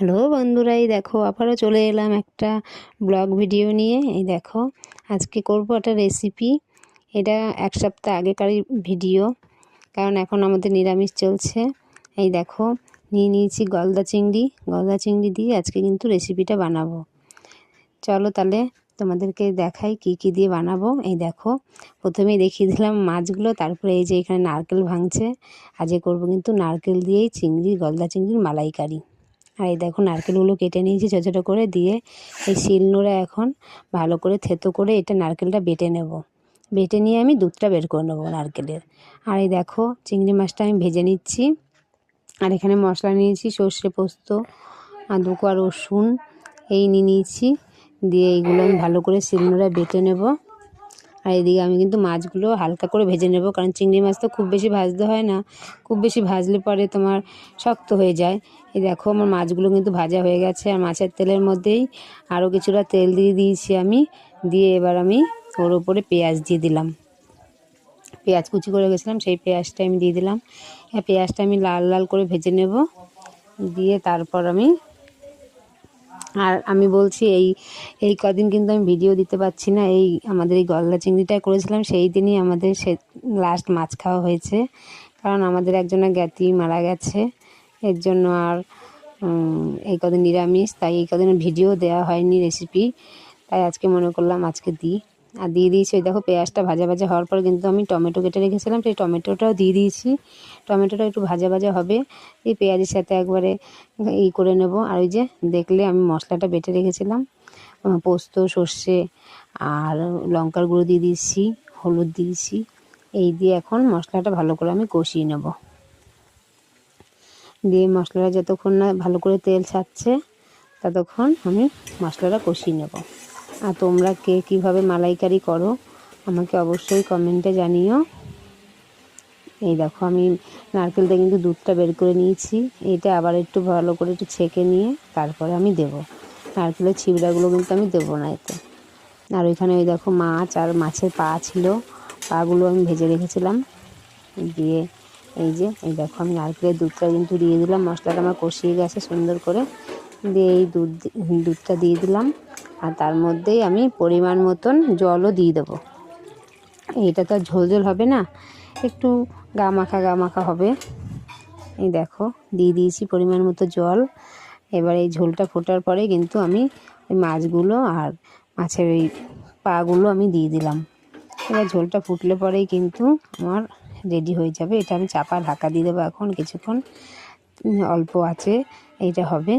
Hello বন্ধুরা, এই দেখো আবারও চলে এলাম একটা ব্লগ ভিডিও নিয়ে। এই দেখো আজকে করব একটা রেসিপি। এটা এক সপ্তাহ আগেকারই ভিডিও, কারণ এখন আমাদের নিরামিষ চলছে। এই দেখো নিয়ে নিয়েছি গলদা চিংড়ি দিয়ে আজকে কিন্তু রেসিপিটা বানাবো। চলো তাহলে তোমাদেরকে দেখাই কি কি দিয়ে বানাবো। এই দেখো প্রথমেই দেখিয়ে দিলাম মাছগুলো, তারপরে এই যে এখানে নারকেল ভাঙছে। আজকে করব কিন্তু নারকেল দিয়েই গলদা চিংড়ির মালাইকারি। আর এই দেখো নারকেলগুলো কেটে নিয়েছি ছোটো ছোটো করে, দিয়ে এই শিলনোড়া এখন ভালো করে থেতো করে এটা নারকেলটা বেটে নেব। বেটে নিয়ে আমি দুধটা বের করে নেবো নারকেলের। আর এই দেখো চিংড়ি মাছটা আমি ভেজে নিচ্ছি। আর এখানে মশলা নিয়েছি সর্ষে পোস্ত, আদা আর রসুন এই নিয়েছি। দিয়ে এইগুলো আমি ভালো করে শিলনোড়ায় বেটে নেব। আর এদিকে আমি কিন্তু মাছগুলো হালকা করে ভেজে নেব, কারণ চিংড়ি মাছ তো খুব বেশি ভাজতে হয় না, খুব বেশি ভাজলে পরে তোমার শক্ত হয়ে যায়। এই দেখো আমার মাছগুলো কিন্তু ভাজা হয়ে গেছে। আর মাছের তেলের মধ্যেই আরও কিছুটা তেল দিয়ে দিয়েছি আমি। দিয়ে এবার আমি ওর উপরে পেঁয়াজ দিয়ে দিলাম। পেঁয়াজ কুচি করে গেছিলাম, সেই পেঁয়াজটা আমি দিয়ে দিলাম। পেঁয়াজটা আমি লাল লাল করে ভেজে নেব। দিয়ে তারপর আমি বলছি এই কদিন কিন্তু আমি ভিডিও দিতে পারছি না। আমাদের এই গলদা চিংড়িটা করেছিলাম সেই দিনই আমাদের লাস্ট মাছ খাওয়া হয়েছে, কারণ আমাদের একজনের জ্ঞাতি মারা গেছে। এর জন্য আর এই কদিন নিরামিষ, তাই এই কদিন ভিডিও দেওয়া হয়নি রেসিপি। তাই আজকে মনে করলাম আজকে দিই। আর দিয়ে দিয়েছি ওই দেখো পেঁয়াজটা ভাজা ভাজা হওয়ার পর কিন্তু আমি টমেটো কেটে রেখেছিলাম, সেই টমেটোটাও দিয়ে দিয়েছি। টমেটোটা একটু ভাজা ভাজা হবে, এই পেঁয়াজের সাথে একবারে করে নেব। আর ওই যে দেখলে আমি মশলাটা বেটে রেখেছিলাম, পোস্ত সর্ষে আর লঙ্কার গুঁড়ো দিয়ে দিয়েছি, হলুদ দিয়েছি। এই দিয়ে এখন মশলাটা ভালো করে আমি কষিয়ে নেব। দিয়ে মশলাটা যতক্ষণ না ভালো করে তেল ছাড়ছে ততক্ষণ আমি মশলাটা কষিয়ে নেব। আর তোমরা কে কীভাবে মালাইকারি করো আমাকে অবশ্যই কমেন্টে জানিও। এই দেখো আমি নারকেলটা কিন্তু দুধটা বের করে নিয়েছি। এটা আবার একটু ভালো করে একটু ছেঁকে নিয়ে তারপরে আমি দেবো। নারকেলের ছিবড়াগুলো কিন্তু আমি দেবো না এতে। আর ওইখানে ওই দেখো মাছ আর মাছের পা ছিল, পাগুলো আমি ভেজে রেখেছিলাম। দিয়ে এই দেখো আমি নারকেলের দুধটা কিন্তু দিয়ে দিলাম। মশলাটা আমার কষিয়ে গেছে সুন্দর করে। দিয়ে এই দুধটা দিয়ে দিলাম। আর তার মধ্যেই আমি পরিমাণ মতন জলও দিয়ে দেবো। এইটা তো আর ঝোল ঝোল হবে না, একটু গা মাখা হবে। এই দেখো দিয়ে দিয়েছি পরিমাণ মতো জল। এবার এই ঝোলটা ফোটার পরে কিন্তু আমি ওই মাছগুলো আর মাছের ওই পাগুলো আমি দিয়ে দিলাম। এবার ঝোলটা ফুটলে পরেই কিন্তু আমার রেডি হয়ে যাবে। এটা আমি চাপা ঢাকা দিয়ে দেবো এখন কিছুক্ষণ, অল্প আছে এইটা হবে।